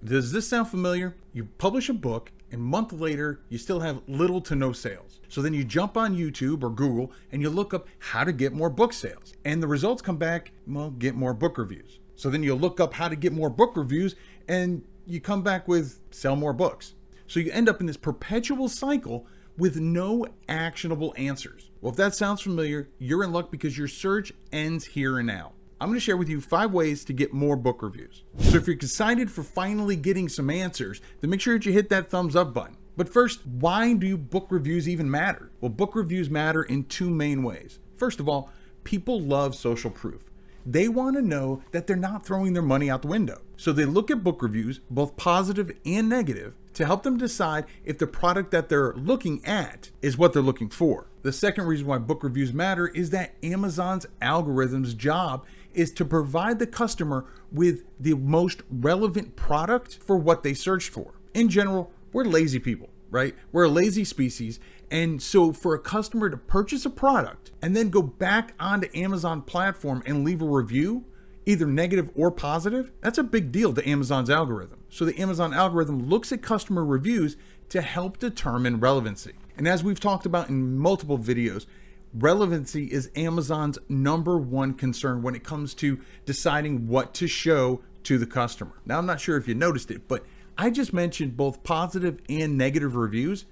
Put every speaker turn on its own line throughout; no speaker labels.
Does this sound familiar? You publish a book and a month later, you still have little to no sales. So then you jump on YouTube or Google and you look up how to get more book sales. And the results come back, well, get more book reviews. So then you look up how to get more book reviews and you come back with sell more books. So you end up in this perpetual cycle with no actionable answers. Well, if that sounds familiar, you're in luck because your search ends here and now. I'm going to share with you 5 ways to get more book reviews. So if you're excited for finally getting some answers, then make sure that you hit that thumbs up button. But first, why do book reviews even matter? Well, book reviews matter in 2 main ways. First of all, people love social proof. They want to know that they're not throwing their money out the window. So they look at book reviews, both positive and negative, to help them decide if the product that they're looking at is what they're looking for. The second reason why book reviews matter is that Amazon's algorithm's job is to provide the customer with the most relevant product for what they searched for. In general, we're lazy people, right? We're a lazy species. And so for a customer to purchase a product and then go back onto Amazon platform and leave a review, either negative or positive, that's a big deal to Amazon's algorithm. So the Amazon algorithm looks at customer reviews to help determine relevancy. And as we've talked about in multiple videos, relevancy is Amazon's #1 concern when it comes to deciding what to show to the customer. Now, I'm not sure if you noticed it, but I just mentioned both positive and negative reviews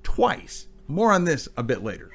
twice. More on this a bit later.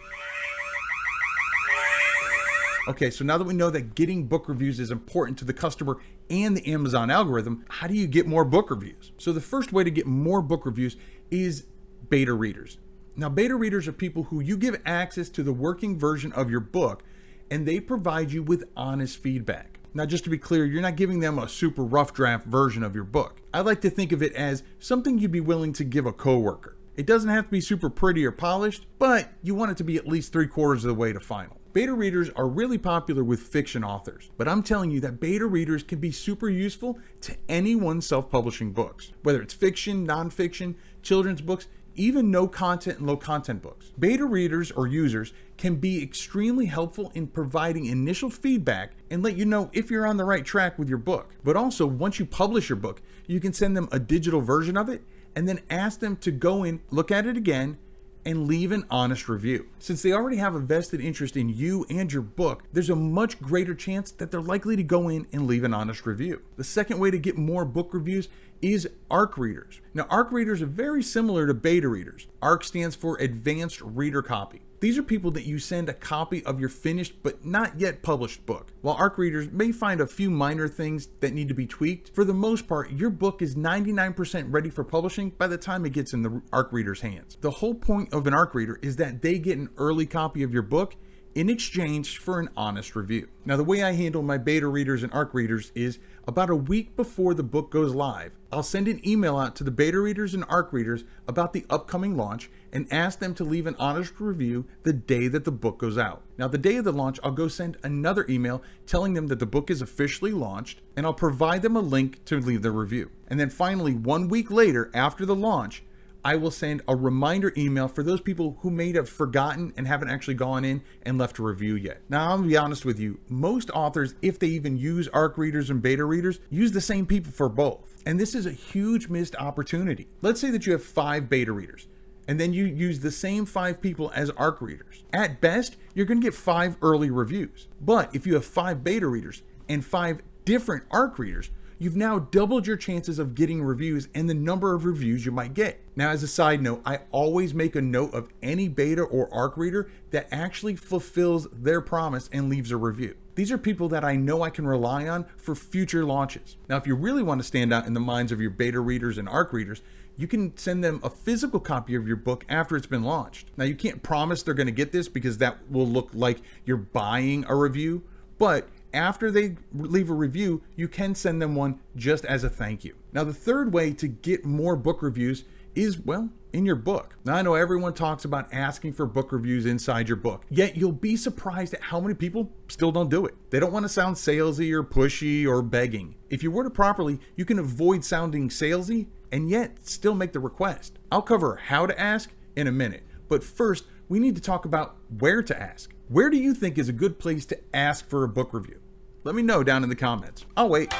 Okay, so now that we know that getting book reviews is important to the customer and the Amazon algorithm, how do you get more book reviews? So the first way to get more book reviews is beta readers. Now, beta readers are people who you give access to the working version of your book, and they provide you with honest feedback. Now, just to be clear, you're not giving them a super rough draft version of your book. I like to think of it as something you'd be willing to give a coworker. It doesn't have to be super pretty or polished, but you want it to be at least 3/4 of the way to final. Beta readers are really popular with fiction authors, but I'm telling you that beta readers can be super useful to anyone self-publishing books, whether it's fiction, nonfiction, children's books, even no content and low content books. Beta readers or users can be extremely helpful in providing initial feedback and let you know if you're on the right track with your book. But also, once you publish your book, you can send them a digital version of it and then ask them to go in, look at it again, and leave an honest review. Since they already have a vested interest in you and your book, there's a much greater chance that they're likely to go in and leave an honest review. The second way to get more book reviews is ARC readers. Now, ARC readers are very similar to beta readers. ARC stands for Advanced Reader Copy. These are people that you send a copy of your finished but not yet published book. While ARC readers may find a few minor things that need to be tweaked, for the most part, your book is 99% ready for publishing by the time it gets in the ARC reader's hands. The whole point of an ARC reader is that they get an early copy of your book in exchange for an honest review. Now, the way I handle my beta readers and ARC readers is about a week before the book goes live, I'll send an email out to the beta readers and ARC readers about the upcoming launch and ask them to leave an honest review the day that the book goes out. Now, the day of the launch, I'll go send another email telling them that the book is officially launched, and I'll provide them a link to leave their review. And then finally, 1 week later, after the launch, I will send a reminder email for those people who may have forgotten and haven't actually gone in and left a review yet. Now, I'm gonna be honest with you, most authors, if they even use ARC readers and beta readers, use the same people for both. And this is a huge missed opportunity. Let's say that you have 5 beta readers, and then you use the same 5 people as ARC readers. At best, you're gonna get 5 early reviews. But if you have 5 beta readers and 5 different ARC readers, you've now doubled your chances of getting reviews and the number of reviews you might get. Now, as a side note, I always make a note of any beta or ARC reader that actually fulfills their promise and leaves a review. These are people that I know I can rely on for future launches. Now, if you really want to stand out in the minds of your beta readers and ARC readers, you can send them a physical copy of your book after it's been launched. Now, you can't promise they're going to get this because that will look like you're buying a review, but after they leave a review, you can send them one just as a thank you. Now, the third way to get more book reviews is, well, in your book. Now, I know everyone talks about asking for book reviews inside your book, yet you'll be surprised at how many people still don't do it. They don't want to sound salesy or pushy or begging. If you word it properly, you can avoid sounding salesy and yet still make the request. I'll cover how to ask in a minute, but first, we need to talk about where to ask. Where do you think is a good place to ask for a book review? Let me know down in the comments. I'll wait.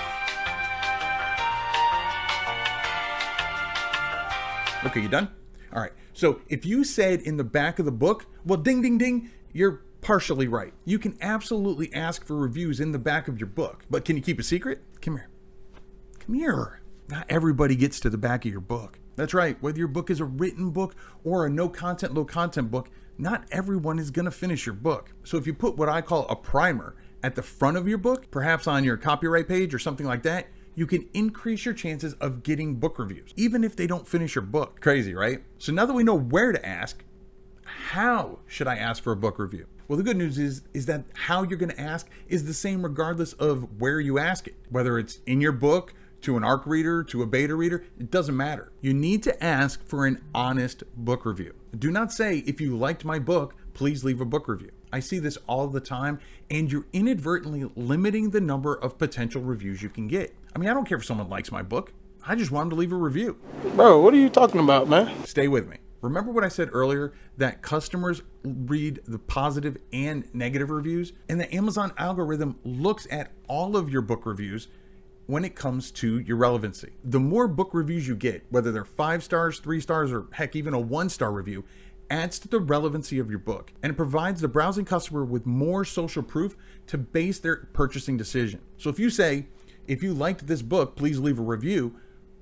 Okay, you done? All right. So if you said in the back of the book, well, ding, ding, ding, you're partially right. You can absolutely ask for reviews in the back of your book, but can you keep a secret? Come here. Come here. Not everybody gets to the back of your book. That's right. Whether your book is a written book or a no content, low content book, not everyone is going to finish your book. So if you put what I call a primer at the front of your book, perhaps on your copyright page or something like that, you can increase your chances of getting book reviews, even if they don't finish your book. Crazy, right? So now that we know where to ask, how should I ask for a book review? Well, the good news is that how you're going to ask is the same regardless of where you ask it. Whether it's in your book, to an ARC reader, to a beta reader, it doesn't matter. You need to ask for an honest book review. Do not say, if you liked my book, please leave a book review. I see this all the time, and you're inadvertently limiting the number of potential reviews you can get. I mean, I don't care if someone likes my book. I just want them to leave a review.
Bro, what are you talking about, man?
Stay with me. Remember what I said earlier, that customers read the positive and negative reviews, and the Amazon algorithm looks at all of your book reviews when it comes to your relevancy. The more book reviews you get, whether they're 5 stars, 3 stars, or heck, even a 1-star review, adds to the relevancy of your book, and it provides the browsing customer with more social proof to base their purchasing decision. So if you say, if you liked this book, please leave a review,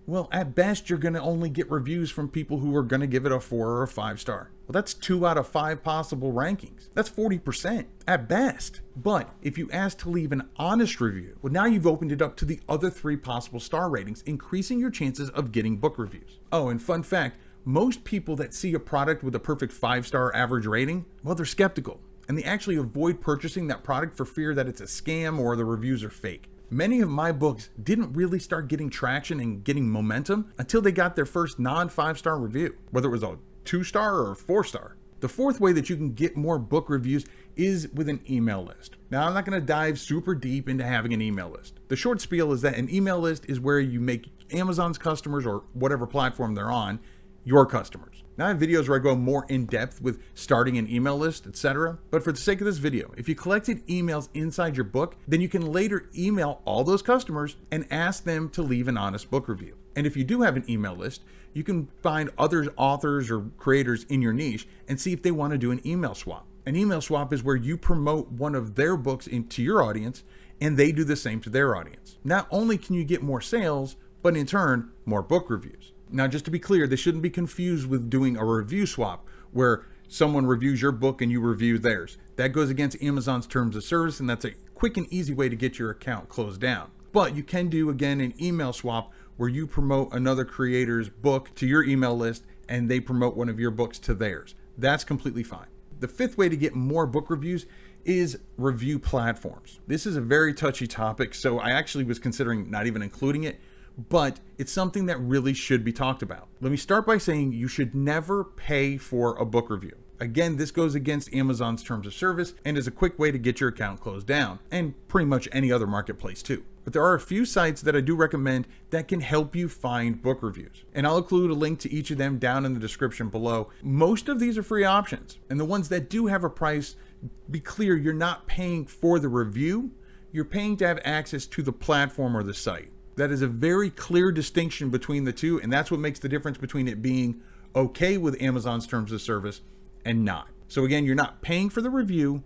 well, at best, you're going to only get reviews from people who are going to give it a 4 or a 5 star. Well, that's 2 out of 5 possible rankings. That's 40% at best. But if you ask to leave an honest review, well, now you've opened it up to the other 3 possible star ratings, increasing your chances of getting book reviews. Oh, and fun fact, most people that see a product with a perfect 5-star average rating, well, they're skeptical, and they actually avoid purchasing that product for fear that it's a scam or the reviews are fake. Many of my books didn't really start getting traction and getting momentum until they got their first non-5-star review, whether it was a 2-star or a 4-star. The fourth way that you can get more book reviews is with an email list. Now, I'm not going to dive super deep into having an email list. The short spiel is that an email list is where you make Amazon's customers, or whatever platform they're on, your customers. Now I have videos where I go more in depth with starting an email list, etc. But for the sake of this video, if you collected emails inside your book, then you can later email all those customers and ask them to leave an honest book review. And if you do have an email list, you can find other authors or creators in your niche and see if they want to do an email swap. An email swap is where you promote one of their books into your audience and they do the same to their audience. Not only can you get more sales, but in turn, more book reviews. Now, just to be clear, this shouldn't be confused with doing a review swap where someone reviews your book and you review theirs. That goes against Amazon's terms of service, and that's a quick and easy way to get your account closed down. But you can do, again, an email swap where you promote another creator's book to your email list and they promote one of your books to theirs. That's completely fine. The fifth way to get more book reviews is review platforms. This is a very touchy topic, so I actually was considering not even including it, but it's something that really should be talked about. Let me start by saying you should never pay for a book review. Again, this goes against Amazon's terms of service and is a quick way to get your account closed down, and pretty much any other marketplace too. But there are a few sites that I do recommend that can help you find book reviews, and I'll include a link to each of them down in the description below. Most of these are free options, and the ones that do have a price, be clear, you're not paying for the review, you're paying to have access to the platform or the site. That is a very clear distinction between the two, and that's what makes the difference between it being okay with Amazon's terms of service and not. So again, you're not paying for the review,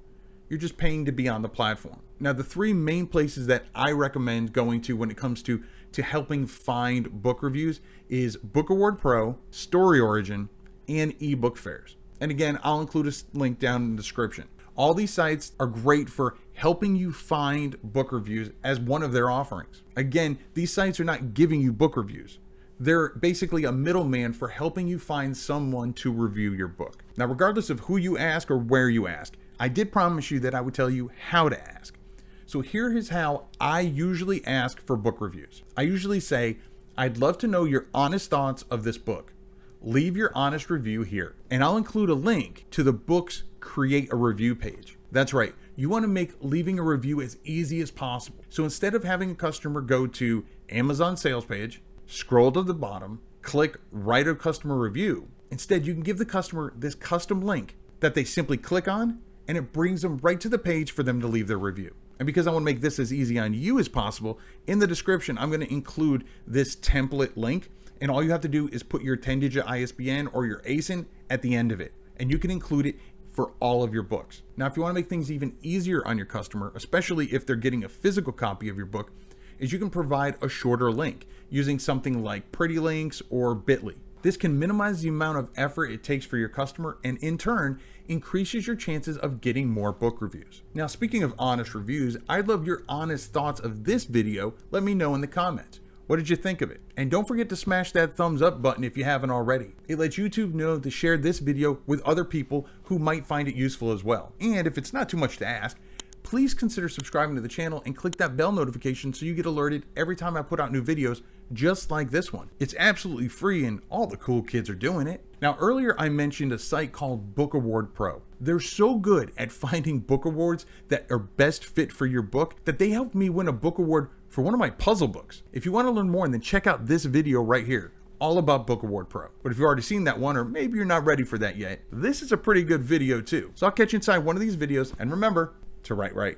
you're just paying to be on the platform. Now, the 3 main places that I recommend going to when it comes to helping find book reviews is Book Award Pro, Story Origin, and ebook fairs. And again, I'll include a link down in the description. All these sites are great for helping you find book reviews as one of their offerings. Again, these sites are not giving you book reviews. They're basically a middleman for helping you find someone to review your book. Now, regardless of who you ask or where you ask, I did promise you that I would tell you how to ask. So here is how I usually ask for book reviews. I usually say, I'd love to know your honest thoughts of this book. Leave your honest review here. And I'll include a link to the book's Create a Review page. That's right. You want to make leaving a review as easy as possible. So instead of having a customer go to Amazon sales page, scroll to the bottom, click Write a Customer Review, instead you can give the customer this custom link that they simply click on, and it brings them right to the page for them to leave their review. And because I want to make this as easy on you as possible, in the description, I'm going to include this template link. And all you have to do is put your 10-digit ISBN or your ASIN at the end of it, and you can include it for all of your books. Now, if you want to make things even easier on your customer, especially if they're getting a physical copy of your book, is you can provide a shorter link using something like Pretty Links or Bitly. This can minimize the amount of effort it takes for your customer and in turn increases your chances of getting more book reviews. Now, speaking of honest reviews, I'd love your honest thoughts of this video. Let me know in the comments. What did you think of it? And don't forget to smash that thumbs up button if you haven't already. It lets YouTube know to share this video with other people who might find it useful as well. And if it's not too much to ask, please consider subscribing to the channel and click that bell notification so you get alerted every time I put out new videos just like this one. It's absolutely free and all the cool kids are doing it. Now, earlier I mentioned a site called Book Award Pro. They're so good at finding book awards that are best fit for your book that they helped me win a book award for one of my puzzle books. If you want to learn more, then check out this video right here, all about Book Award Pro. But if you've already seen that one, or maybe you're not ready for that yet, this is a pretty good video too. So I'll catch you inside one of these videos, and remember to write right.